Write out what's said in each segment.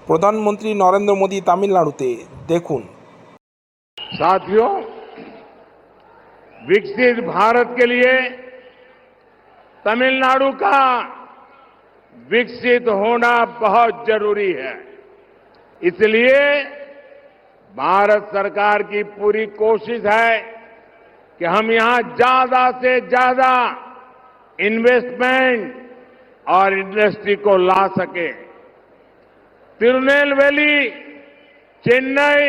প্রধানমন্ত্রী নরেন্দ্র মোদী তামিলনাড়ুতে, দেখুন। साथियों, विकसित भारत के लिए तमिलनाडु का विकसित होना बहुत जरूरी है। इसलिए भारत सरकार की पूरी कोशिश है कि हम यहां ज्यादा से ज्यादा इन्वेस्टमेंट और इंडस्ट्री को ला सके। तिरुनेलवेली चेन्नई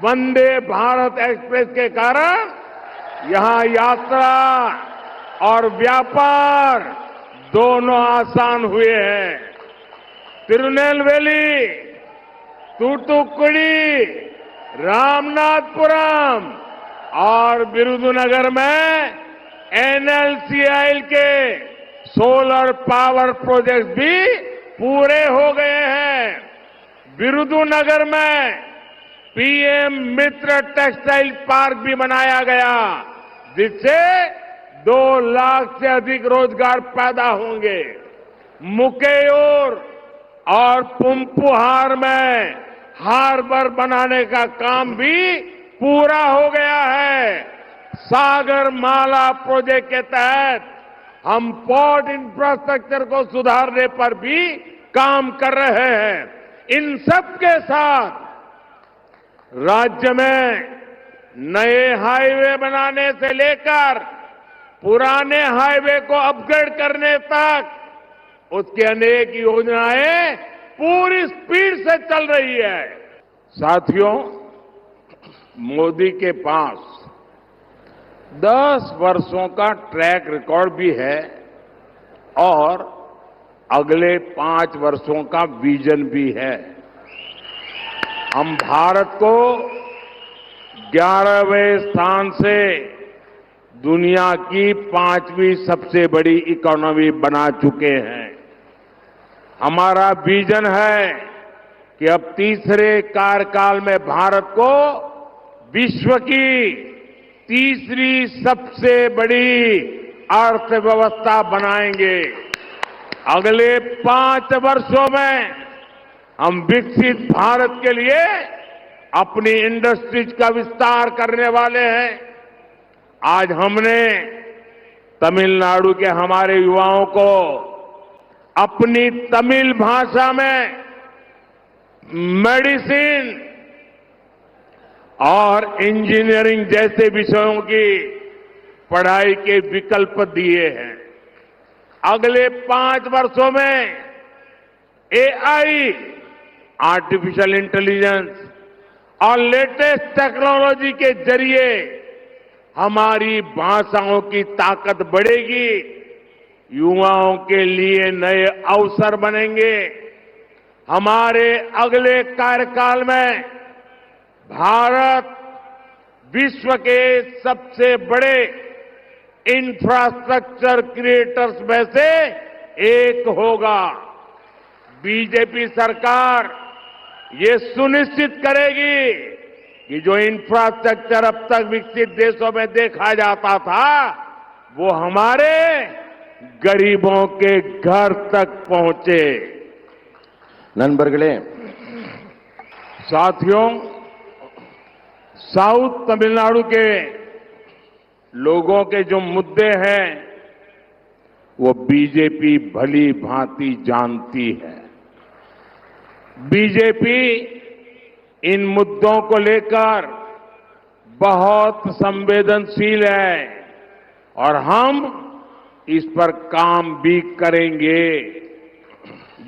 वंदे भारत एक्सप्रेस के कारण यहां यात्रा और व्यापार दोनों आसान हुए हैं। तिरुनेलवेली, तूतुकुड़ी, रामनाथपुरम और विरुधुनगर में एनएलसीआई के सोलर पावर प्रोजेक्ट भी पूरे हो गए हैं। विरुधुनगर में पीएम मित्र टेक्सटाइल पार्क भी बनाया गया, जिससे 2 लाख से अधिक रोजगार पैदा होंगे। मुकेयूर और पुंपुहार में हार्बर बनाने का काम भी पूरा हो गया है। सागर माला प्रोजेक्ट के तहत हम पोर्ट इंफ्रास्ट्रक्चर को सुधारने पर भी काम कर रहे हैं। इन सब के साथ राज्य में नए हाईवे बनाने से लेकर पुराने हाईवे को अपग्रेड करने तक उसकी अनेक योजनाएं पूरी स्पीड से चल रही है। साथियों, मोदी के पास 10 वर्षों का ट्रैक रिकॉर्ड भी है और अगले 5 वर्षों का विजन भी है। हम भारत को 11वें स्थान से दुनिया की 5वीं सबसे बड़ी इकोनॉमी बना चुके हैं। हमारा विजन है कि अब तीसरे कार्यकाल में भारत को विश्व की तीसरी सबसे बड़ी अर्थव्यवस्था बनाएंगे। अगले 5 वर्षों में हम विकसित भारत के लिए अपनी इंडस्ट्रीज का विस्तार करने वाले हैं। आज हमने तमिलनाडु के हमारे युवाओं को अपनी तमिल भाषा में मेडिसिन और इंजीनियरिंग जैसे विषयों की पढ़ाई के विकल्प दिए हैं। अगले 5 वर्षों में एआई, आर्टिफिशियल इंटेलिजेंस और लेटेस्ट टेक्नोलॉजी के जरिए हमारी भाषाओं की ताकत बढ़ेगी, युवाओं के लिए नए अवसर बनेंगे। हमारे अगले कार्यकाल में भारत विश्व के सबसे बड़े इंफ्रास्ट्रक्चर क्रिएटर्स में से एक होगा। बीजेपी सरकार ये सुनिश्चित करेगी कि जो इंफ्रास्ट्रक्चर अब तक विकसित देशों में देखा जाता था, वो हमारे गरीबों के घर तक पहुंचे। नண்பர்களே, साथियों, साउथ तमिलनाडु के लोगों के जो मुद्दे हैं वो बीजेपी भली भांति जानती है। बीजेपी इन मुद्दों को लेकर बहुत संवेदनशील है और हम इस पर काम भी करेंगे।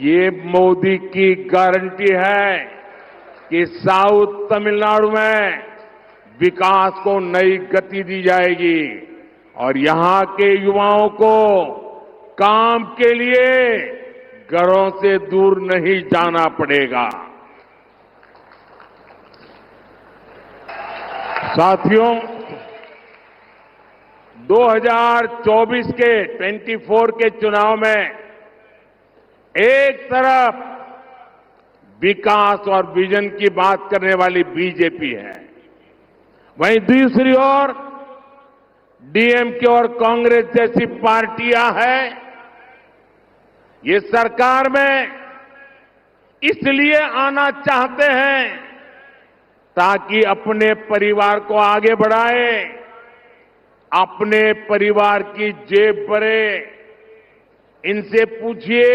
ये मोदी की गारंटी है कि साउथ तमिलनाडु में विकास को नई गति दी जाएगी और यहां के युवाओं को काम के लिए घरों से दूर नहीं जाना पड़ेगा। साथियों, 2024 के 24 के चुनाव में एक तरफ विकास और विजन की बात करने वाली बीजेपी है, वहीं दूसरी ओर डीएमके और कांग्रेस जैसी पार्टियां हैं। ये सरकार में इसलिए आना चाहते हैं ताकि अपने परिवार को आगे बढ़ाए, अपने परिवार की जेब भरे। इनसे पूछिए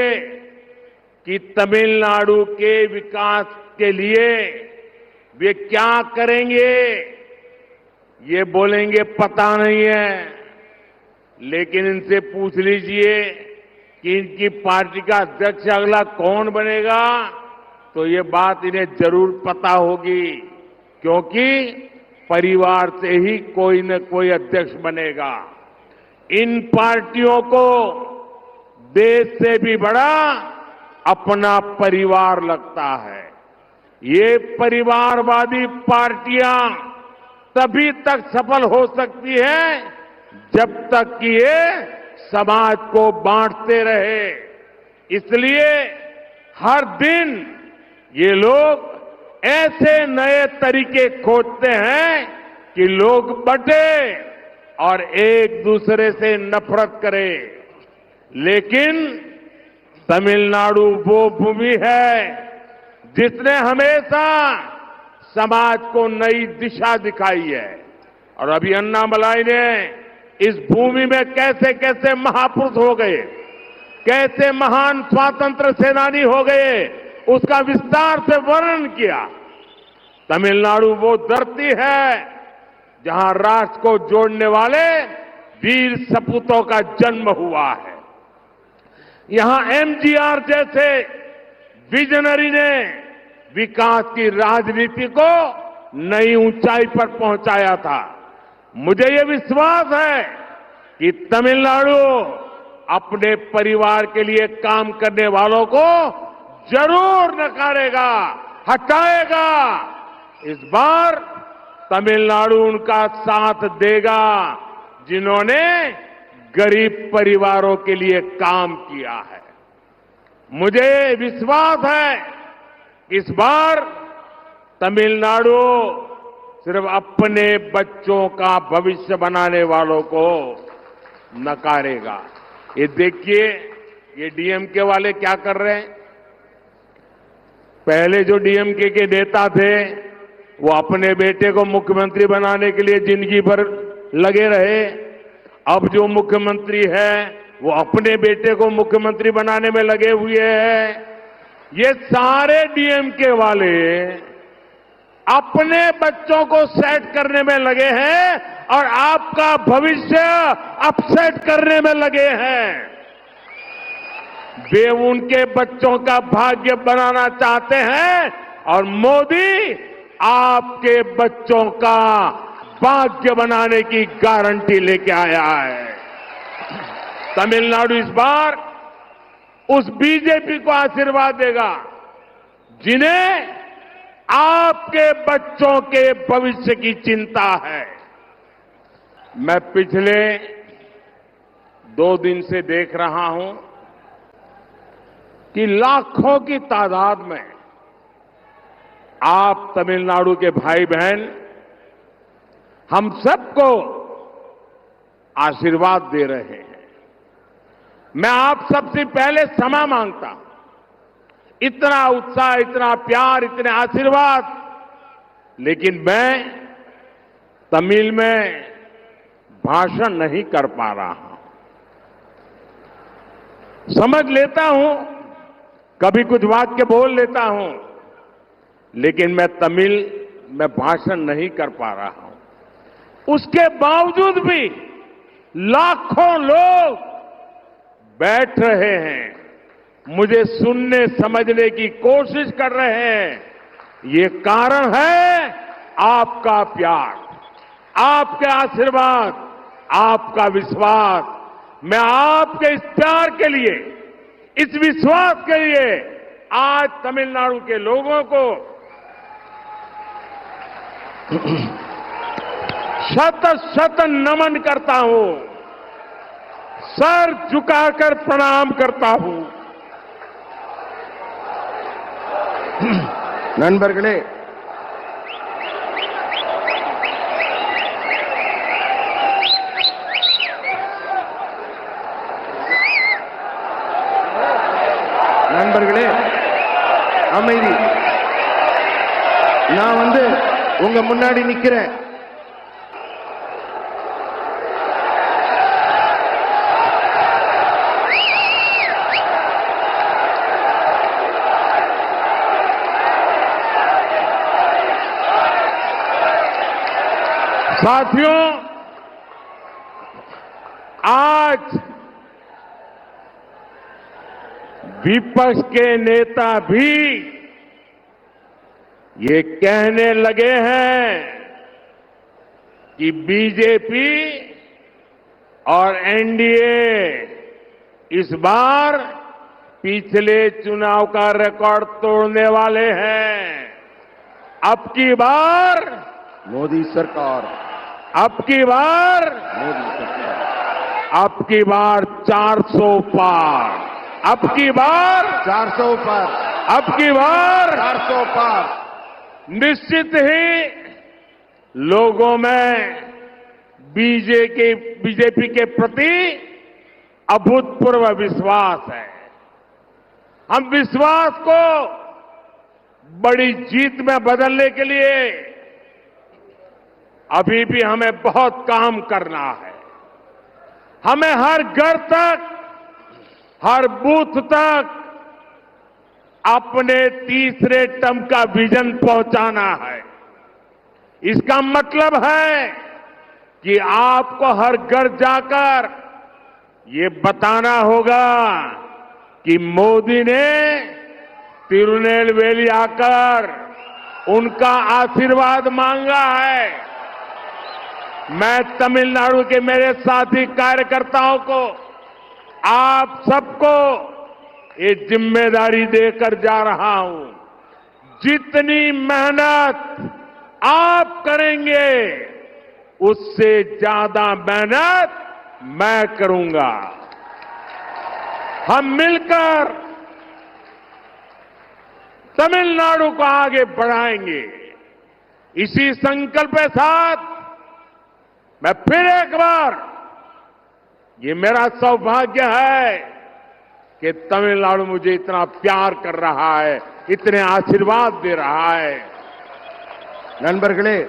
कि तमिलनाडु के विकास के लिए वे क्या करेंगे। ये बोलेंगे पता नहीं है, लेकिन इनसे पूछ लीजिए कि इनकी पार्टी का अध्यक्ष अगला कौन बनेगा, तो ये बात इन्हें जरूर पता होगी, क्योंकि परिवार से ही कोई न कोई अध्यक्ष बनेगा। इन पार्टियों को देश से भी बड़ा अपना परिवार लगता है। ये परिवारवादी पार्टियां तभी तक सफल हो सकती है जब तक कि ये समाज को बांटते रहे। इसलिए हर दिन ये लोग ऐसे नए तरीके खोजते हैं कि लोग बंटे और एक दूसरे से नफरत करें। लेकिन तमिलनाडु वो भूमि है जिसने हमेशा समाज को नई दिशा दिखाई है। और अभी अन्नामलाई ने इस भूमि में कैसे कैसे महापुरुष हो गए, कैसे महान स्वातंत्र सेनानी हो गए, उसका विस्तार से वर्णन किया। तमिलनाडु वो धरती है जहां राष्ट्र को जोड़ने वाले वीर सपूतों का जन्म हुआ है। यहां एमजीआर जैसे विजनरी ने विकास की राजनीति को नई ऊंचाई पर पहुंचाया था। मुझे ये विश्वास है कि तमिलनाडु अपने परिवार के लिए काम करने वालों को जरूर नकारेगा, हटाएगा। इस बार तमिलनाडु उनका साथ देगा जिन्होंने गरीब परिवारों के लिए काम किया है। मुझे विश्वास है कि इस बार तमिलनाडु सिर्फ अपने बच्चों का भविष्य बनाने वालों को नकारेगा। ये देखिए, ये डीएमके वाले क्या कर रहे हैं। पहले जो डीएमके के नेता थे वो अपने बेटे को मुख्यमंत्री बनाने के लिए जिंदगी भर लगे रहे। अब जो मुख्यमंत्री है वो अपने बेटे को मुख्यमंत्री बनाने में लगे हुए हैं। ये सारे डीएमके वाले अपने बच्चों को सेट करने में लगे हैं और आपका भविष्य अपसेट करने में लगे हैं। वे उनके बच्चों का भाग्य बनाना चाहते हैं और मोदी आपके बच्चों का भाग्य बनाने की गारंटी लेके आया है। तमिलनाडु इस बार उस बीजेपी को आशीर्वाद देगा जिन्हें आपके बच्चों के भविष्य की चिंता है। मैं पिछले 2 दिन से देख रहा हूं कि लाखों की तादाद में आप तमिलनाडु के भाई बहन हम सबको आशीर्वाद दे रहे हैं। मैं आप सबसे पहले क्षमा मांगता हूं। इतना उत्साह, इतना प्यार, इतने आशीर्वाद, लेकिन मैं तमिल में भाषण नहीं कर पा रहा हूं। समझ लेता हूं, कभी कुछ वाक्य बोल लेता हूं, लेकिन मैं तमिल में भाषण नहीं कर पा रहा हूं। उसके बावजूद भी लाखों लोग बैठ रहे हैं, मुझे सुनने समझने की कोशिश कर रहे हैं। ये कारण है आपका प्यार, आपके आशीर्वाद, आपका विश्वास। मैं आपके इस प्यार के लिए, इस विश्वास के लिए आज तमिलनाडु के लोगों को शत शत नमन करता हूं, सर झुकाकर प्रणाम करता हूं। நண்பர்களே, அமைதி. நான் உங்க முன்னாடி நிக்கிறேன். साथियों, आज विपक्ष के नेता भी ये कहने लगे हैं कि बीजेपी और एनडीए इस बार पिछले चुनाव का रिकॉर्ड तोड़ने वाले हैं। अब की बार मोदी सरकार, अब की बार मोदी सरकार, अब की बार 400 पार, अब की बार 400 पार, अब की बार 400 पार। निश्चित ही लोगों में बीजेपी के प्रति अभूतपूर्व विश्वास है। हम विश्वास को बड़ी जीत में बदलने के लिए अभी भी हमें बहुत काम करना है। हमें हर घर तक, हर बूथ तक अपने तीसरे टर्म का विजन पहुंचाना है। इसका मतलब है कि आपको हर घर जाकर ये बताना होगा कि मोदी ने तिरुनेलवेली आकर उनका आशीर्वाद मांगा है। मैं तमिलनाडु के मेरे साथी कार्यकर्ताओं को, आप सबको ये जिम्मेदारी देकर जा रहा हूं। जितनी मेहनत आप करेंगे उससे ज्यादा मेहनत मैं करूंगा। हम मिलकर तमिलनाडु को आगे बढ़ाएंगे। इसी संकल्प के साथ मैं फिर एक बार, ये मेरा सौभाग्य है कि तमिलनाडु मुझे इतना प्यार कर रहा है, इतने आशीर्वाद दे रहा है। நண்பர்களே,